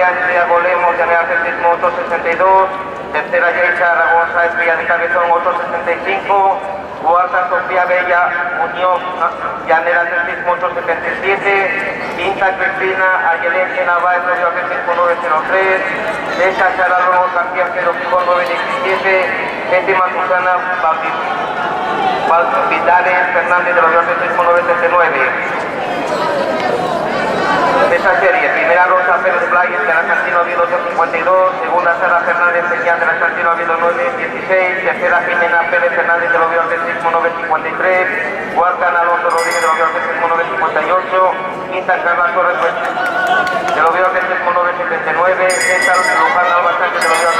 Andrea Golemos, Llanera Atletismo 862. Tercera, Yeisa Aragón Sáez Villa de Cabezón 865. Cuarta, Sofía Bella Muñoz, Llanera Atletismo 877. Quinta, Cristina Ayelén Navaez, Río Atletismo 903. Sexta, Sara Ramos García 0917. Séptima, Susana Vidales Fernández de los Río Atletismo 939. Esa serie, primera Rosa Pérez Blayes de la Santino Oviedo 852, segunda Sara Fernández Peñán de la Santino Oviedo 916, tercera Jimena Pérez Fernández de los Oviedo Atletismo 953, cuarta Ana Alonso Rodríguez de los Oviedo Atletismo 958, quinta Carla Torres de los Oviedo Atletismo 979, sexta Luján Alba Sánchez de los Oviedo